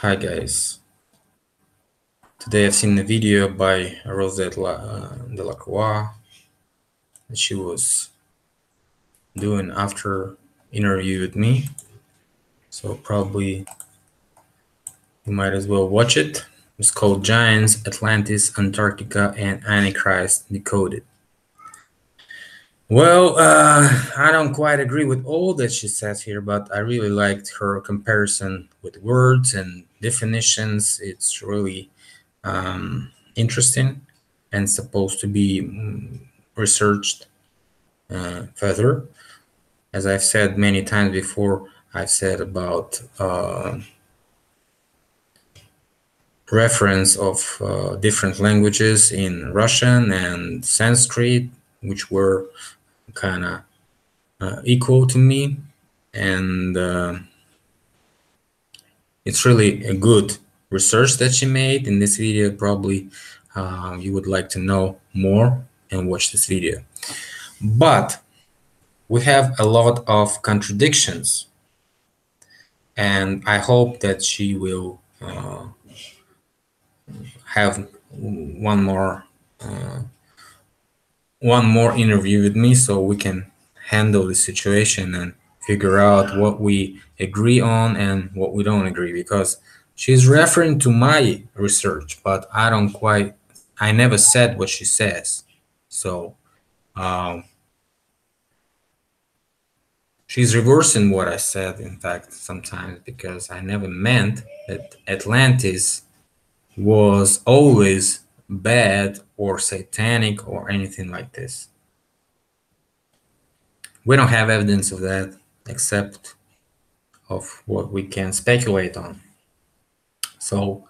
Hi guys, today I've seen a video by Rosette Delacroix that she was doing after interview with me, so probably you might as well watch it. It's called Giants, Atlantis, Antarctica, and Antichrist Decoded. Well, I don't quite agree with all that she says here, but I really liked her comparison with words and definitions. It's really interesting and supposed to be researched further. As I've said many times before, I've said about reference of different languages in Russian and Sanskrit, which were kind of equal to me, and it's really a good research that she made in this video. Probably you would like to know more and watch this video, but we have a lot of contradictions, and I hope that she will have one more interview with me so we can handle the situation and figure out what we agree on and what we don't agree, because she's referring to my research, but I never said what she says. So she's reversing what I said, in fact, sometimes, because I never meant that Atlantis was always bad or satanic or anything like this. We don't have evidence of that except of what we can speculate on. So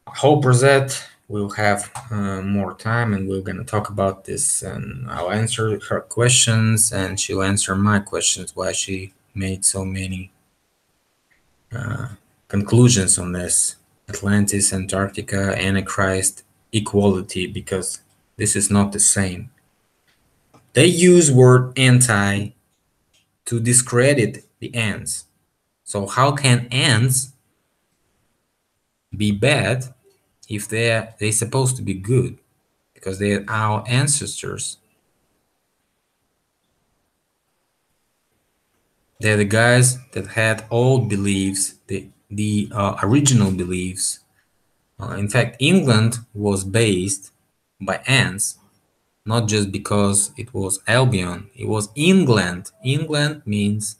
I hope Rosette will have more time, and we're going to talk about this, and I'll answer her questions and she'll answer my questions, why she made so many conclusions on this Atlantis, Antarctica, Antichrist, equality, because this is not the same. They use word anti to discredit the ants. So how can ants be bad if they're supposed to be good? Because they're our ancestors. They're the guys that had old beliefs, the original beliefs. In fact, England was based by ants, not just because it was Albion. It was England. England means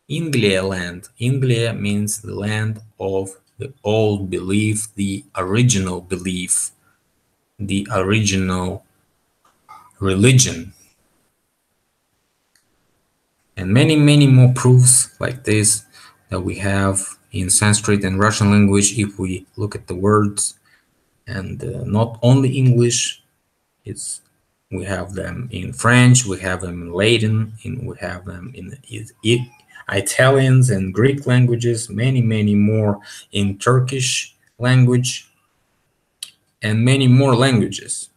Inglia land. Inglia means the land of the old belief, the original belief, the original religion. And many, many more proofs like this that we have in Sanskrit and Russian language if we look at the words. And not only English, we have them in French, we have them in Latin, we have them in Italians and Greek languages, many, many more in Turkish language, and many more languages.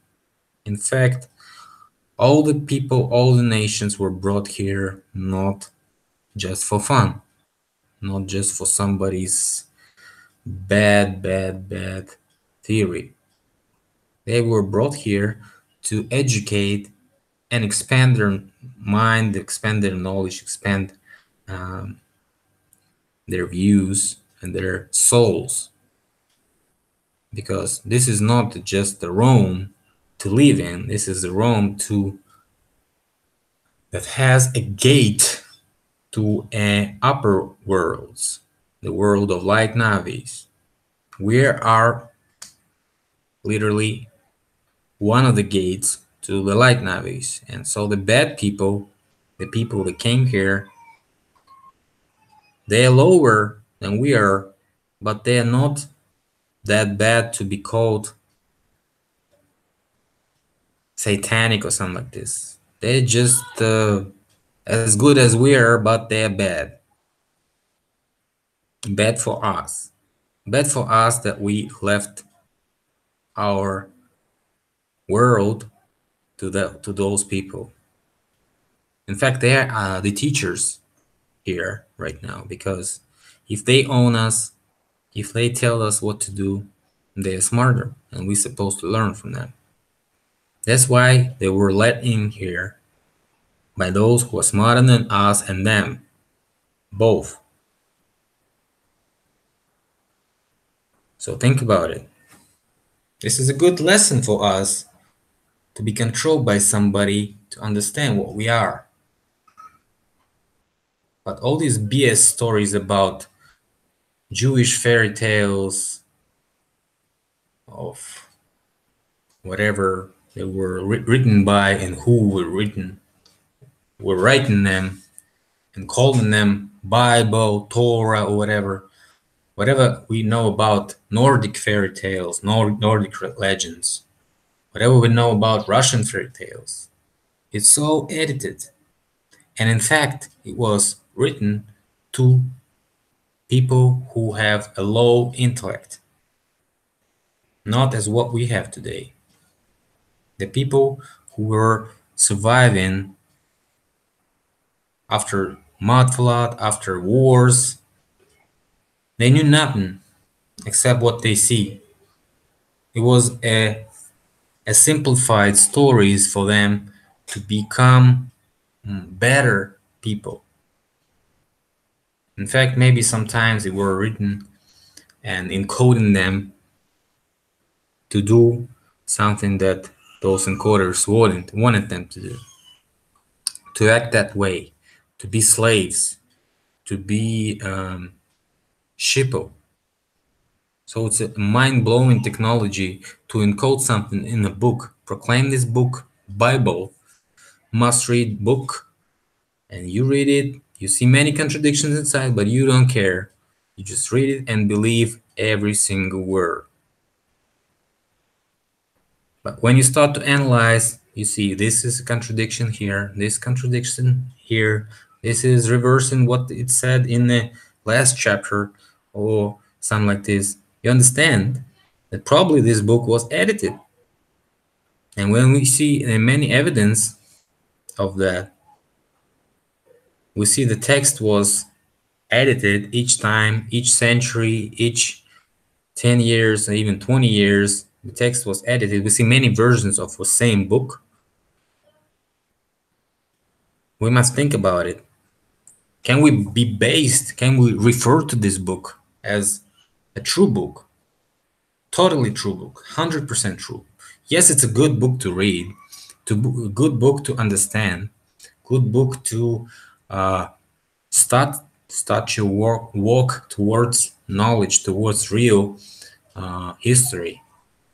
In fact, all the people, all the nations were brought here not just for fun, not just for somebody's bad theory. They were brought here to educate and expand their mind, expand their knowledge, expand their views and their souls. Because this is not just the Rome to live in, this is the Rome that has a gate to upper worlds, the world of light navis. We are literally one of the gates to the light navis. And so the bad people, the people that came here, they are lower than we are, but they are not that bad to be called satanic or something like this. They're just as good as we are, but they're bad. Bad for us. Bad for us that we left our world to those people. In fact, they are the teachers here right now, because if they own us, If they tell us what to do, they are smarter, and we're supposed to learn from them. That's why they were let in here by those who are smarter than us and them, both. So think about it. This is a good lesson for us to be controlled by somebody to understand what we are. But all these BS stories about Jewish fairy tales of whatever they were written by and who were writing them and calling them Bible, Torah, or whatever we know about Nordic fairy tales, Nordic legends, whatever we know about Russian fairy tales, it's so edited. And in fact, it was written to people who have a low intellect, not as what we have today. The people who were surviving after mud flood, after wars, they knew nothing except what they see. It was a simplified stories for them to become better people. In fact, maybe sometimes they were written and encoding them to do something that those encoders wanted them to do. To act that way, to be slaves, to be sheeple. So it's a mind-blowing technology to encode something in a book, proclaim this book Bible, must-read book, and you read it, you see many contradictions inside, but you don't care. You just read it and believe every single word. But when you start to analyze, you see this is a contradiction here, this contradiction here, this is reversing what it said in the last chapter, or something like this. You understand that probably this book was edited. And when we see many evidence of that, we see the text was edited each time, each century, each 10 years, even 20 years, the text was edited. We see many versions of the same book. We must think about it. Can we refer to this book as a true book? Totally true book, 100% true. Yes, it's a good book to read, a good book to understand, good book to start your walk towards knowledge, towards real history.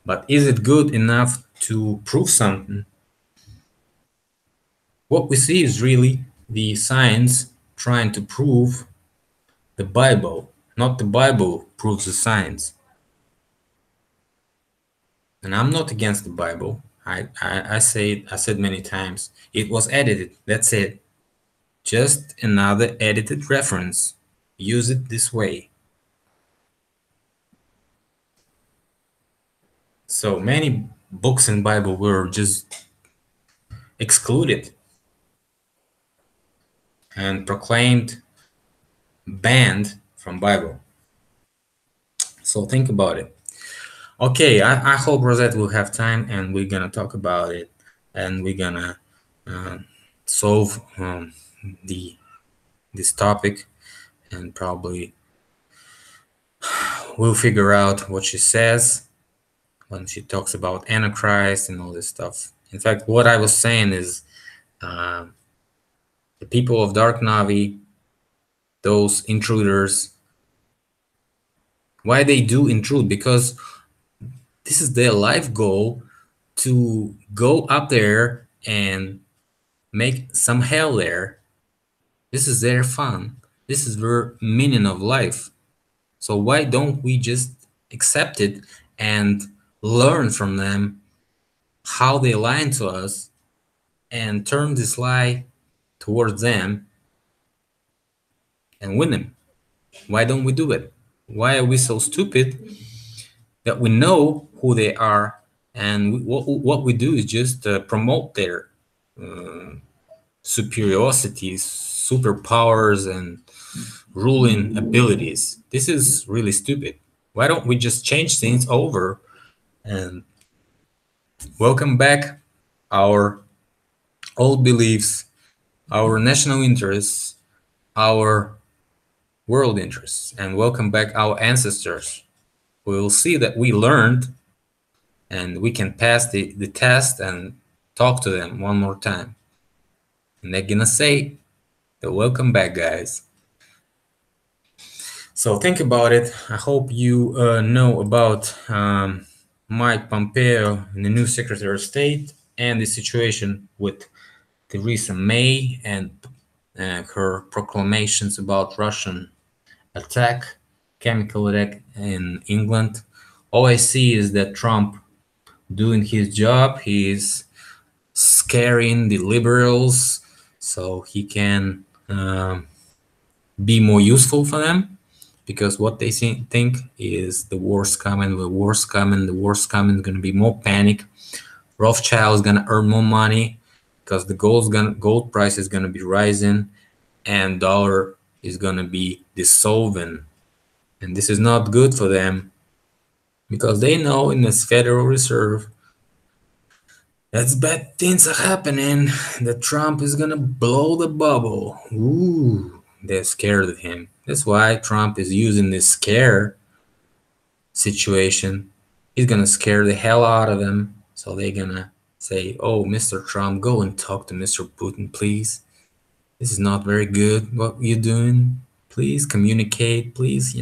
But is it good enough to prove something? What we see is really the science trying to prove the Bible, not the Bible proves the science. And I'm not against the Bible. I said many times, it was edited. That's it. Just another edited reference. Use it this way. So many books in Bible were just excluded and proclaimed banned from Bible. So think about it. Okay, I hope Rosette will have time and we're gonna talk about it and we're gonna solve this topic, and probably we'll figure out what she says when she talks about Antichrist and all this stuff. In fact, what I was saying is the people of Dark Navi, those intruders, why they do intrude? Because this is their life goal, to go up there and make some hell there. This is their fun. This is their meaning of life. So why don't we just accept it and learn from them how they lie to us and turn this lie towards them and win them? Why don't we do it? Why are we so stupid that we know who they are, and what we do is just promote their superiorities, superpowers, and ruling abilities? This is really stupid. Why don't we just change things over and welcome back our old beliefs, our national interests, our world interests, and welcome back our ancestors. We will see that we learned and we can pass the test and talk to them one more time. And they're gonna say, welcome back, guys. So think about it. I hope you know about Mike Pompeo, the new Secretary of State, and the situation with Theresa May and her proclamations about Russian attack, chemical attack in England. All I see is that Trump doing his job. He's scaring the liberals so he can be more useful for them, because what they think is the worst coming, the worst coming, the worst coming is going to be more panic. Rothschild is going to earn more money because the gold price is going to be rising and dollar is going to be dissolving. And this is not good for them because they know in this Federal Reserve that's bad things are happening, that Trump is going to blow the bubble. Ooh, they're scared of him. That's why Trump is using this scare situation. He's gonna scare the hell out of them. So they're gonna say, "Oh, Mr. Trump, go and talk to Mr. Putin, please. This is not very good what you're doing. Please communicate, please,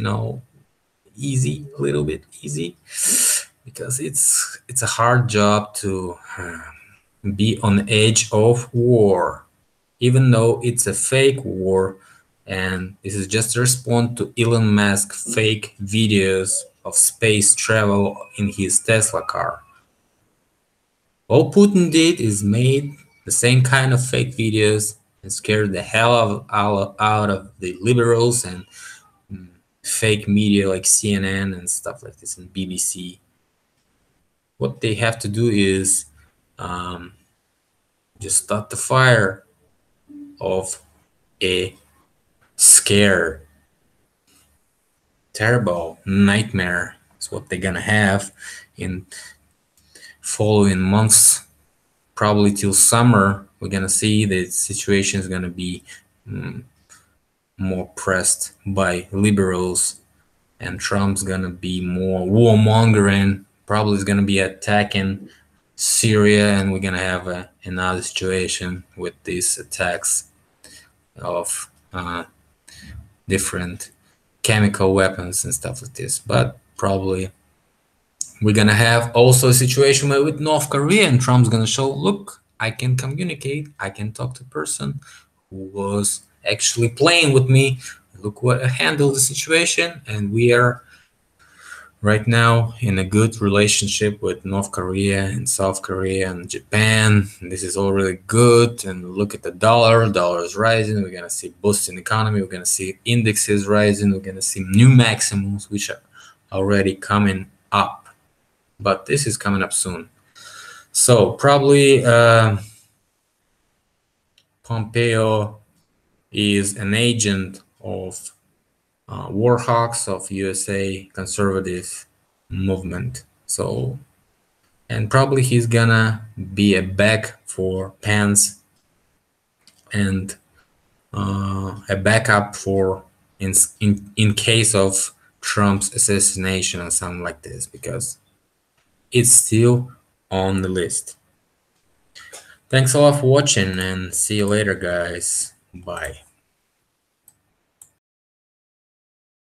easy, a little bit easy, because it's a hard job to be on the edge of war, even though it's a fake war." And this is just a response to Elon Musk fake videos of space travel in his Tesla car. All Putin did is made the same kind of fake videos and scared the hell out of the liberals and fake media like CNN and stuff like this and BBC. What they have to do is just start the fire of a scare. Terrible nightmare is what they're gonna have in following months, probably till summer. We're gonna see the situation is gonna be more pressed by liberals, and Trump's gonna be more warmongering. Probably is gonna be attacking Syria, and we're gonna have another situation with these attacks of different chemical weapons and stuff like this. But probably we're gonna have also a situation where with North Korea, and Trump's gonna show, look, I can communicate, I can talk to a person who was actually playing with me. Look what I handled the situation, and we are right now in a good relationship with North Korea and South Korea and Japan. This is all really good. And look at the dollar is rising. We're gonna see boosting economy. We're gonna see indexes rising. We're gonna see new maximums, which are already coming up. But this is coming up soon. So probably Pompeo is an agent of war hawks of USA conservative movement. So, and probably he's gonna be a back for Pence and a backup for in case of Trump's assassination or something like this, because it's still on the list. Thanks a lot for watching and see you later, guys. Bye.